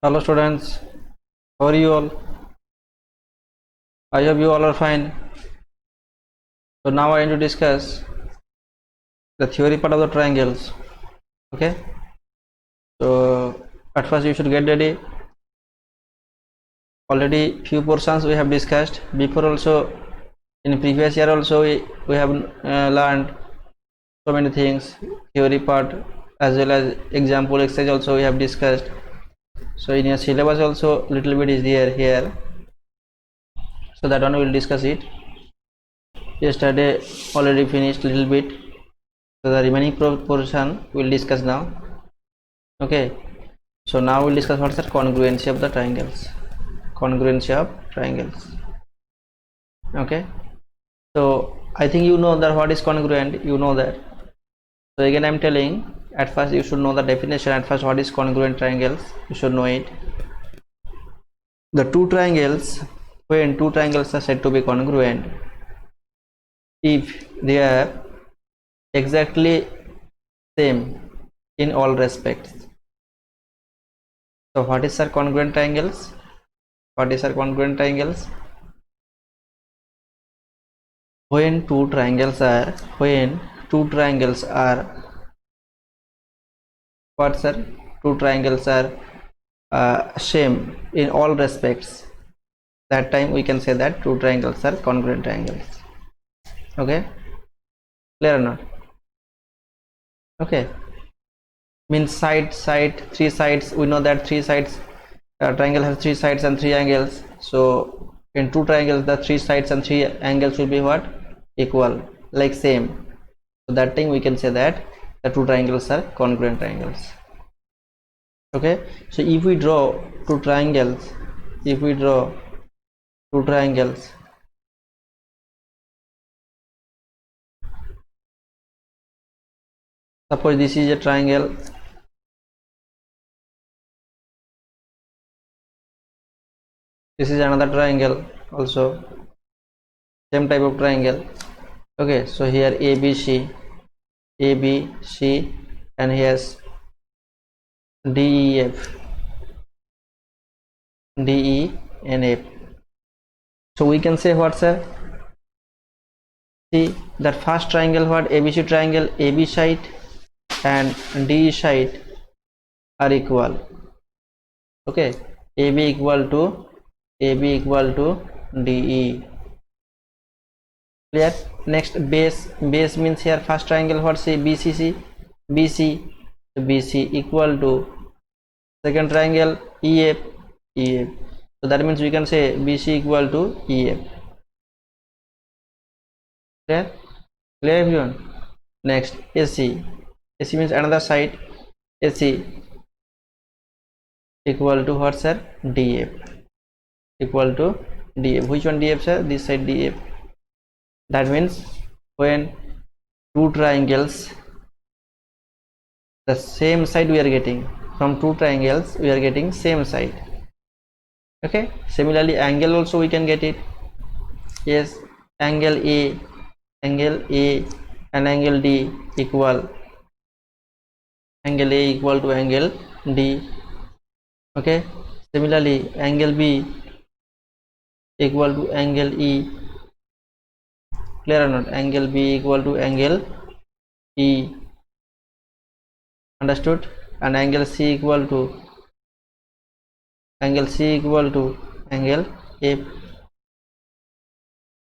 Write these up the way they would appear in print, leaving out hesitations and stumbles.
Hello students, how are you all? I hope you all are fine. So now I want to discuss the theory part of the triangles. Okay. So at first you should get ready. Already few portions we have discussed before also. In previous year also we have learned so many things. Theory part as well as example exercise also we have discussed. So in your syllabus also little bit is there here. So that one we will discuss it. Yesterday already finished little bit. So the remaining portion we'll discuss now. Okay, so now we'll discuss what's the congruency of the triangles. Congruency of triangles. Okay, so I think you know that what is congruent, you know that. So again I'm telling, at first you should know the definition. At first, what is congruent triangles, you should know it. The two triangles, when two triangles are said to be congruent, if they are exactly same in all respects. So what is our congruent triangles? What is our congruent triangles? When two triangles are what sir? Two triangles are same in all respects. That time we can say that two triangles are congruent triangles. Okay, clear or not? Okay, means side, three sides. We know that three sides. Triangle has three sides and three angles. So in two triangles, the three sides and three angles will be what? Equal, like same. So that time we can say that the two triangles are congruent triangles. Okay, so if we draw two triangles, suppose this is a triangle, this is another triangle also, same type of triangle. Okay, so here ABC, and here's DEF, and F. So we can say what, sir? See that first triangle, what? ABC triangle, AB side and DE side are equal. Okay, AB equal to DE. Clear? Next, base means here first triangle, what? Say BCC, BC equal to second triangle EF. So that means we can say BC equal to EF. Clear everyone? Next, AC means another side, AC equal to what, sir? DF, equal to DF. Which one DF, sir? This side DF. That means when two triangles, the same side we are getting, from two triangles we are getting same side. Okay, similarly angle also we can get it. Yes, angle A and angle D equal, angle A equal to angle D. Okay, similarly angle B equal to angle E. Clear or not? Angle B equal to angle E. Understood? And angle C equal to angle F.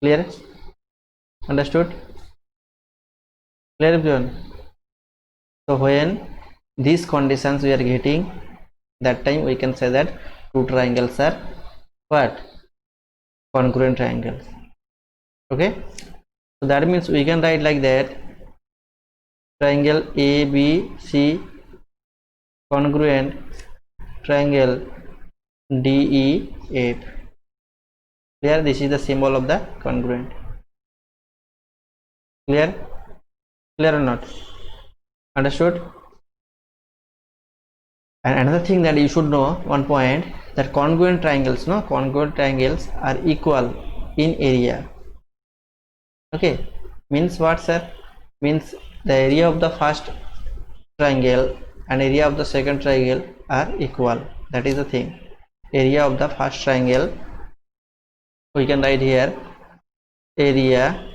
Clear? Understood? Clear everyone? So when these conditions we are getting, that time we can say that two triangles are what? Congruent triangles. Okay, so that means we can write like that: triangle ABC congruent triangle DEF. Clear? This is the symbol of the congruent. Clear or not? Understood? And another thing that you should know, one point, that congruent triangles are equal in area. Okay, means what, sir? Means the area of the first triangle and area of the second triangle are equal. that is the thing. Area of the first triangle, we can write here area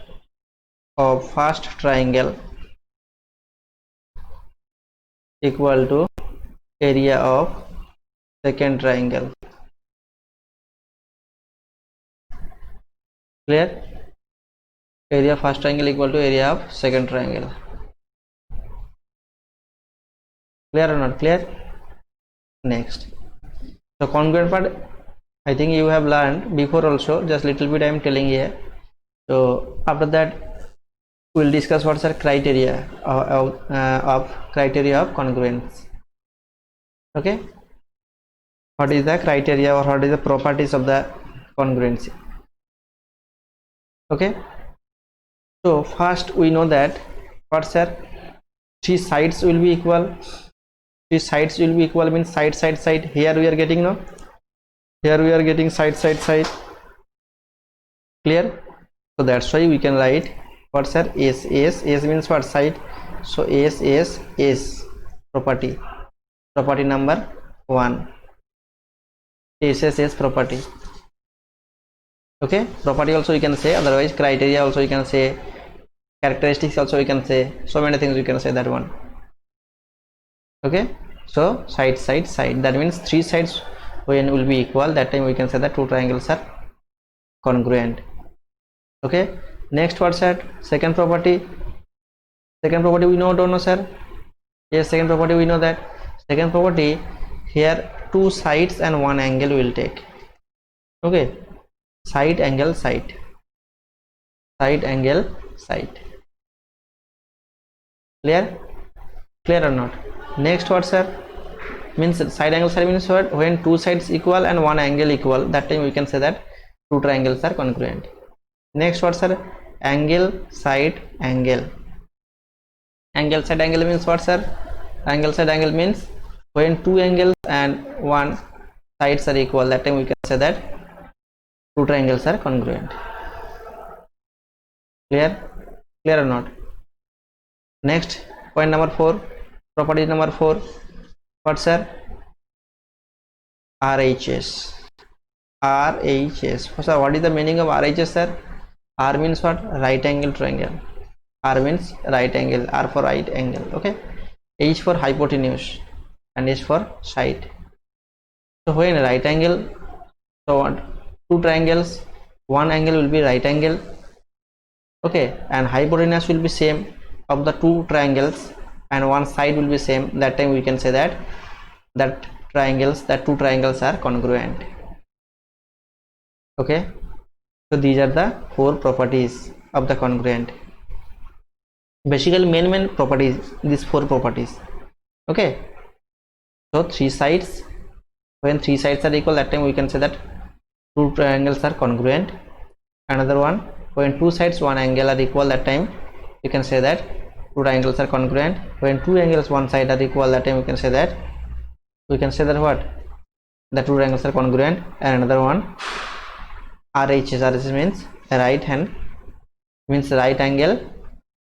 of first triangle equal to area of second triangle. Clear? Area of first triangle equal to area of second triangle. Clear or not clear? Next, so congruent part, I think you have learned before also, just little bit I am telling here. So after that we'll discuss what's our criteria of criteria of congruence. Okay, what is the criteria or what is the properties of the congruency? Okay, so first we know that what's our three sides will be equal. Three sides will be equal means side side side. Here we are getting, no, here we are getting side side side. Clear? So that's why we can write what's our S means what? Side. So S property number 1, S property. Okay, property also you can say, otherwise criteria also you can say, characteristics also you can say, so many things you can say that one. Okay, so side side side, that means three sides when will be equal, that time we can say that two triangles are congruent. Okay, next what's that? Second property we know, don't know sir? Yes, second property we know that. Second property, here two sides and one angle will take. Okay, side angle side, side angle side. Clear? Clear or not? Next what sir? Means side angle side means what? When two sides equal and one angle equal, that time we can say that two triangles are congruent. Next what sir? Angle side angle. Angle side angle means what sir? Angle side angle means when two angles and one sides are equal, that time we can say that two triangles are congruent. Clear? Clear or not? Next, point number 4, property number 4, what sir? RHS. RHS. So what is the meaning of RHS sir? R means what? Right angle triangle. R means right angle. R for right angle. Okay. H for hypotenuse and S for side. So when right angle, so what? Two triangles, one angle will be right angle. Okay, and hypotenuse will be same of the two triangles and one side will be same, that time we can say that two triangles are congruent. Okay, so these are the 4 properties of the congruent. Basically main properties, these 4 properties. Okay, so three sides, when three sides are equal, that time we can say that two triangles are congruent. Another one, when two sides one angle are equal, that time we can say that two triangles are congruent. When two angles one side are equal, that time we can say that what? The two triangles are congruent. And another one, RHS means right hand, means right angle,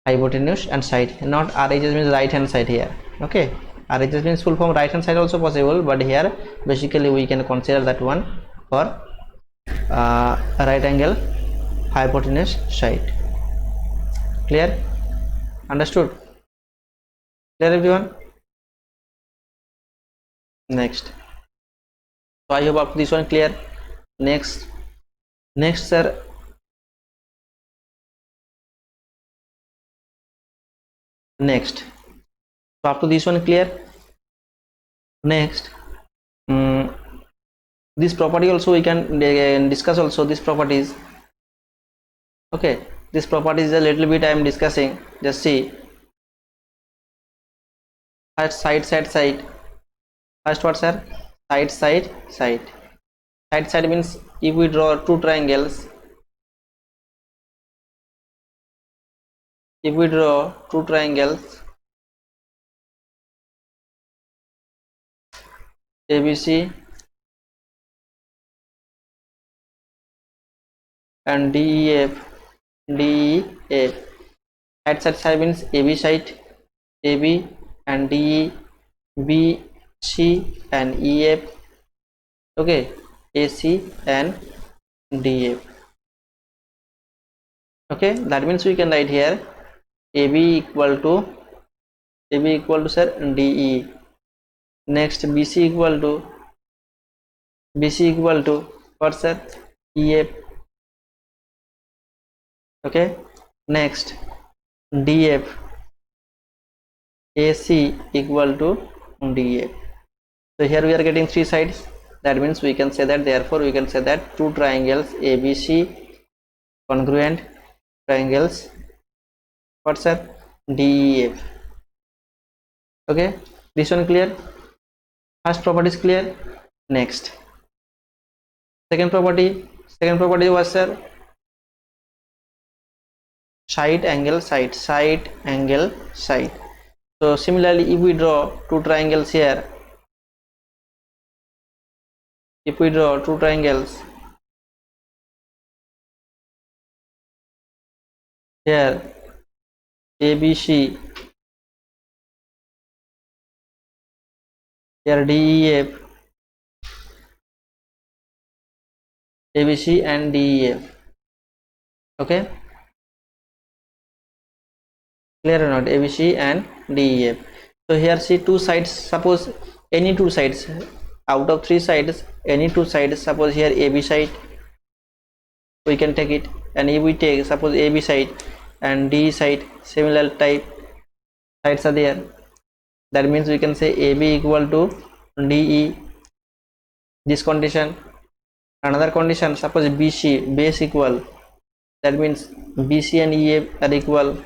hypotenuse and side. Not RHS means right hand side here. Okay, RHS means full form right hand side also possible, but here basically we can consider that one for right angle, hypotenuse, side. Clear? Understood? Clear everyone? Next, so I hope up to this one clear. Next sir, next, so up to this one clear. Next, this property also we can discuss also, these properties. Okay, this property is a little bit I am discussing. Just see, first side. First what sir? Side. Side means if we draw two triangles, ABC and DEF. Side means AB side, AB and DE, BC and EF Okay, AC and DF. Okay, that means we can write here AB equal to sir DE. Next BC equal to what sir? EF. Okay, next DF, AC equal to DF. So here we are getting three sides. That means we can say that, therefore we can say that two triangles ABC congruent triangles what's that? DEF. Okay, this one clear? First property is clear. Next, second property was sir side angle side. So similarly, if we draw two triangles here, here ABC, here DEF, ABC and DEF. Okay, clear or not? ABC and DEF. So here see two sides, suppose any two sides out of three sides, any two sides, suppose here AB side we can take it, and if we take suppose AB side and D side, similar type sides are there, that means we can say AB equal to DE. This condition. Another condition, suppose BC base equal, that means BC and EF are equal,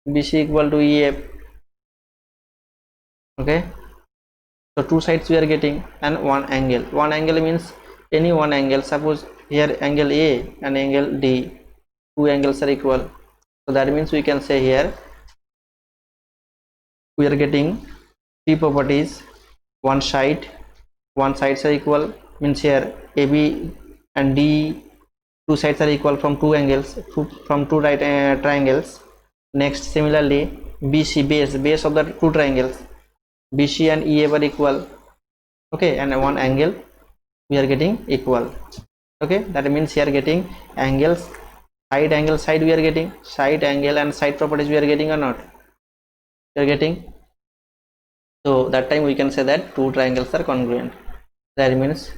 BC equal to EF. Okay, so two sides we are getting, and one angle means any one angle. Suppose here angle A and angle D, two angles are equal, so that means we can say here we are getting three properties. One sides are equal, means here AB and D, two sides are equal from two angles, from two right triangles. Next, similarly BC base of the two triangles, BC and EF are equal. Okay, and one angle we are getting equal. Okay, that means here getting angles, side we are getting, side angle and side properties we are getting or not? We are getting. So that time we can say that two triangles are congruent. That means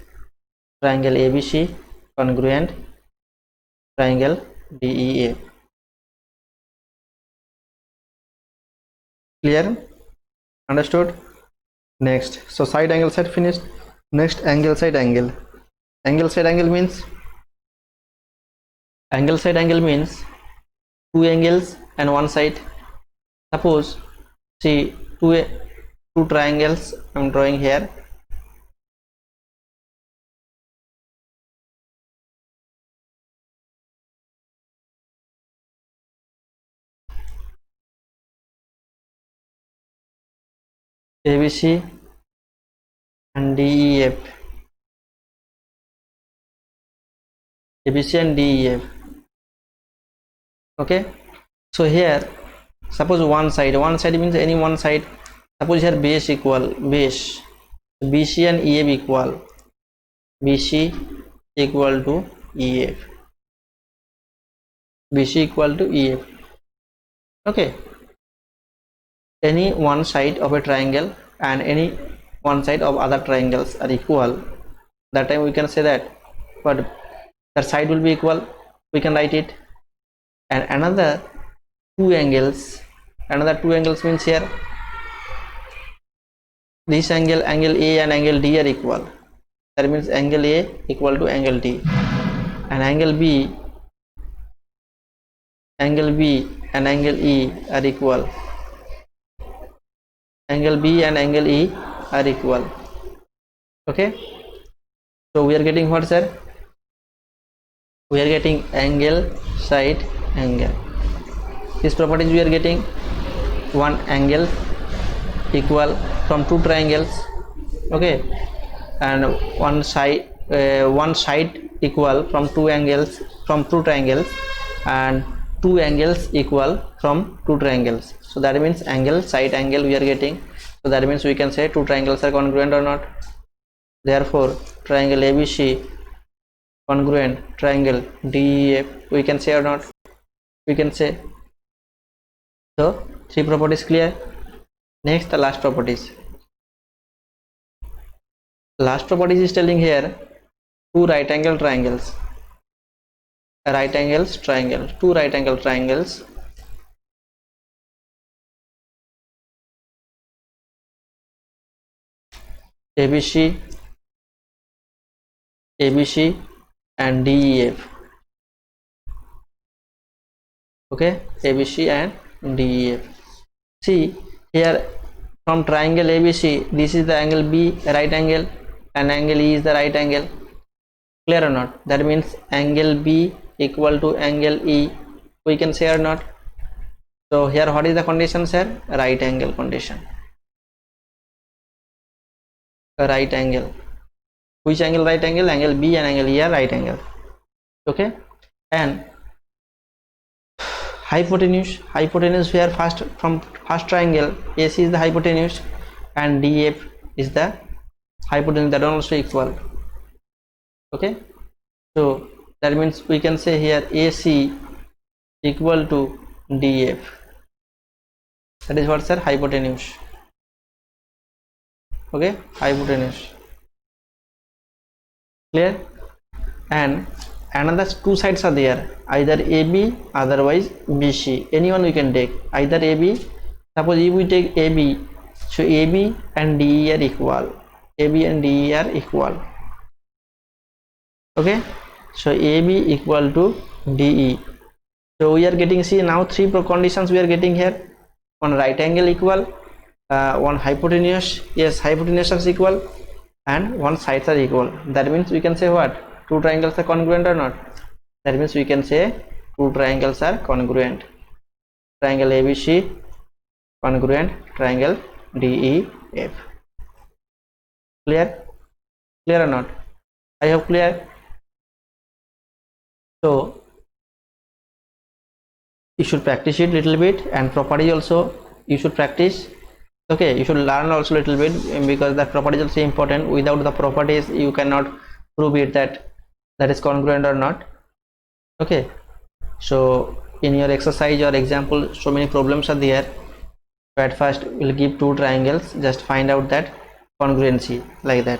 triangle ABC congruent triangle DEF. Clear? Understood? Next, so side angle side finished. Next, angle side angle. Angle side angle means two angles and one side. Suppose see two triangles I am drawing here. ABC and DEF. ABC and DEF. Okay, so here suppose one side means any one side. Suppose here base equal, BC and EF equal, BC equal to EF, BC equal to EF. Okay, any one side of a triangle and any one side of other triangles are equal, that time we can say that, but the side will be equal, we can write it. And another two angles means here this angle A and angle D are equal, that means angle A equal to angle D, and angle B and angle E are equal, angle B and angle E are equal. Okay, so we are getting what, sir? We are getting angle side angle. These properties we are getting one angle equal from two triangles. Okay, and one side equal from two angles, from two triangles, and two angles equal from two triangles. So that means angle side angle we are getting. So that means we can say two triangles are congruent or not? Therefore triangle ABC congruent triangle DEF, we can say or not? We can say. So 3 properties clear. Next, the last properties. Last properties is telling here 2 right angle triangles, two right angle triangles ABC and DEF. Okay, ABC and DEF. See here, from triangle ABC, this is the angle B, right angle, and angle E is the right angle. Clear or not? That means angle B equal to angle E, we can say or not? So here what is the condition, sir? Right angle condition. Right angle. Which angle? Right angle. Angle B and angle E are right angle. Okay. And hypotenuse here, first from first triangle AC is the hypotenuse and DF is the hypotenuse, that are also equal. Okay, so that means we can say here AC equal to DF. That is what, sir? Hypotenuse. Okay, hypotenuse. Clear? And another 2 sides are there, either AB, otherwise BC. Anyone we can take, either AB. Suppose if we take AB, so AB and DE are equal. AB and DE are equal. Okay, so AB equal to DE. So we are getting, see now 3 conditions we are getting here. One right angle equal, one hypotenuse, yes, hypotenuse is equal, and one sides are equal. That means we can say what? 2 triangles are congruent or not? That means we can say 2 triangles are congruent. Triangle ABC congruent triangle DEF. Clear? Clear or not? I hope clear. So you should practice it little bit, and property also you should practice. Okay, you should learn also little bit, because that property is also important. Without the properties you cannot prove it that is congruent or not. Okay, so in your exercise or example, so many problems are there. So at first we'll give 2 triangles, just find out that congruency, like that.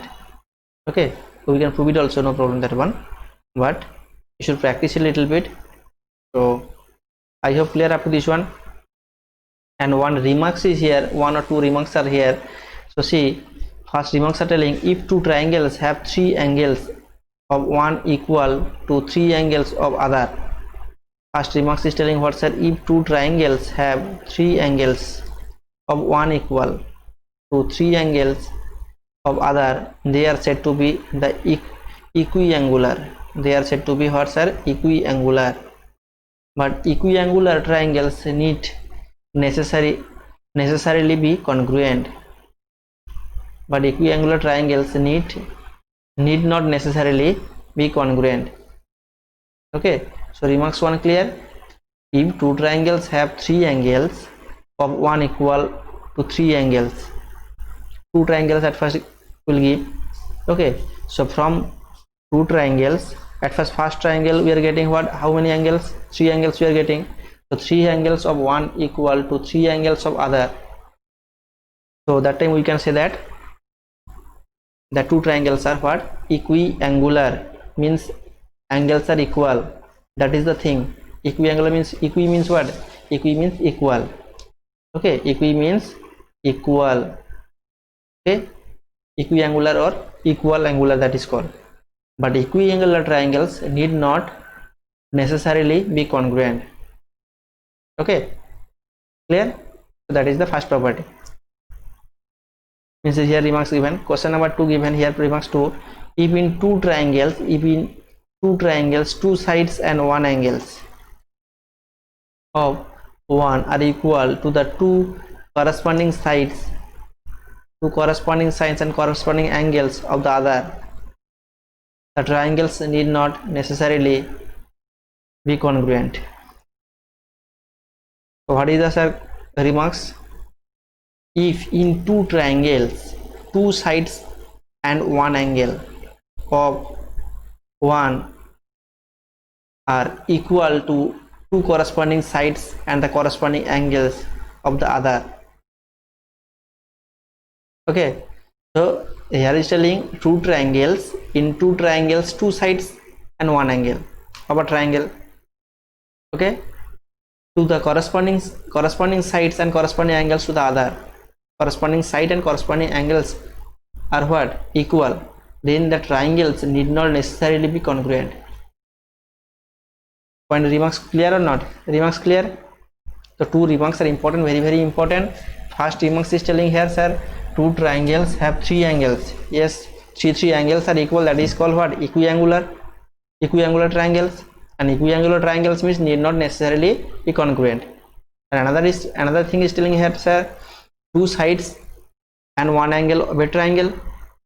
Okay, we can prove it also, no problem that one, but you should practice a little bit. So I hope clear up to this one. And one remarks is here, 1 or 2 remarks are here. So see, first remarks are telling if 2 triangles have 3 angles of one equal to 3 angles of other. First remarks is telling what, sir? If 2 triangles have 3 angles of one equal to 3 angles of other, they are said to be the equiangular. They are said to be what, sir? Equiangular. But equiangular triangles need necessarily be congruent. But equiangular triangles need not necessarily be congruent. Okay, so remarks 1 clear. If 2 triangles have 3 angles of one equal to 3 angles, 2 triangles at first will give. Okay, so from 2 triangles, at first triangle we are getting what? How many angles? 3 angles we are getting. So 3 angles of one equal to 3 angles of other. So that time we can say that the 2 triangles are what? Equiangular, means angles are equal. That is the thing. Equiangular means, equi means what? Equi means equal. Okay, equi means equal. Okay, equiangular or equal angular, that is called. But equiangular triangles need not necessarily be congruent. Okay, clear? So that is the first property. Means here remarks given. Question number 2 given here, remarks 2. If in 2 triangles, 2 sides and 1 angles of one are equal to the 2 corresponding sides, and corresponding angles of the other, the triangles need not necessarily be congruent. So what is the, sir, remarks? If in 2 triangles, 2 sides and one angle of one are equal to two corresponding sides and the corresponding angles of the other. Okay, so here is telling two triangles, in two triangles two sides and one angle of a triangle. Okay, to the corresponding sides and corresponding angles to the other. Corresponding side and corresponding angles are what? Equal. Then the triangles need not necessarily be congruent. Point remarks clear or not? Remarks clear? So two remarks are important, very important. First remarks is telling here, sir, two triangles have three angles. Yes, three angles are equal. That is called what? Equiangular triangles. And equiangular triangles means need not necessarily be congruent. And another thing is telling here, sir, two sides and one angle of a triangle,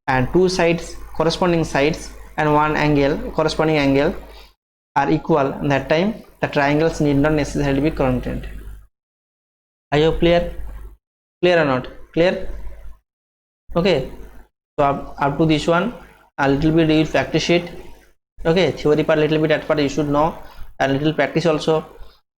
and two sides, corresponding sides, and one angle, corresponding angle are equal. And that time the triangles need not necessarily be congruent. Are you clear? Clear or not? Clear? Okay, so up to this one a little bit you will practice it. Okay, theory part little bit, at part you should know, and little practice also.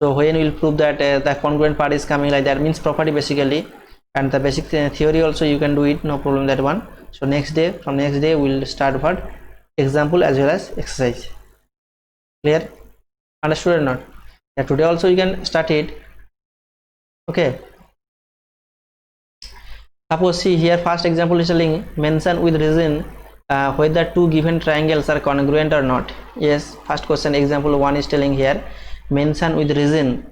So when you will prove that the congruent part is coming, like that means property basically, and the basic theory also you can do it, no problem that one. So from next day we will start what? Example as well as exercise. Clear? Understood or not? Yeah, today also you can start it. Okay, suppose see here, first example is telling mention with reason whether two given triangles are congruent or not. Yes, first question, example 1 is telling here mention with reason.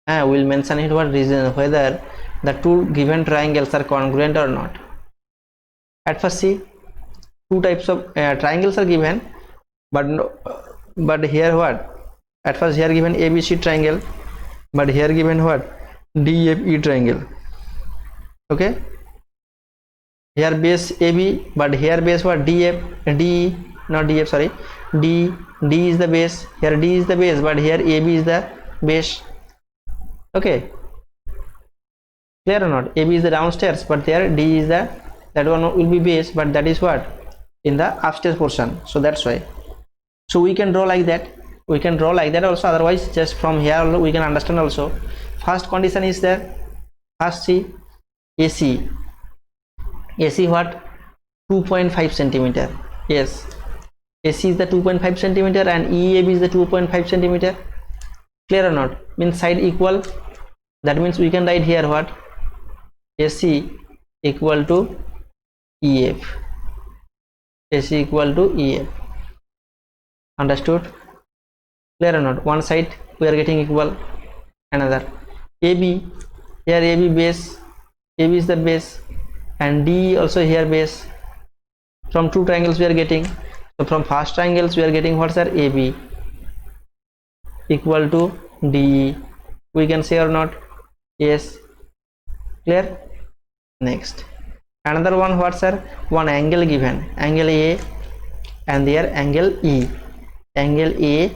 We'll mention it what? Reason, whether the two given triangles are congruent or not. At first see, two types of triangles are given, but here what? At first here given ABC triangle, but here given what? DFE triangle. Okay, here base AB, but here base what? D, not DF, sorry, D is the base. Here D is the base, but here AB is the base. Okay, clear or not? AB is the downstairs, but there D is the, that one will be base, but that is what? In the upstairs portion. So that's why. So we can draw like that. We can draw like that also. Otherwise, just from here we can understand also. First condition is there. First see AC. AC what? 2.5 centimeter. Yes, AC is the 2.5 centimeter and EAB is the 2.5 centimeter. Clear or not? Means side equal. That means we can write here what? AC equal to EF. AC equal to EF. Understood? Clear or not? One side we are getting equal. Another AB, here AB base, AB is the base, and D also here base. From two triangles we are getting, so from first triangles we are getting what's our AB equal to DE. We can say or not? Yes. Clear? Next, another one, what's our one angle given, angle A and there angle E. Angle A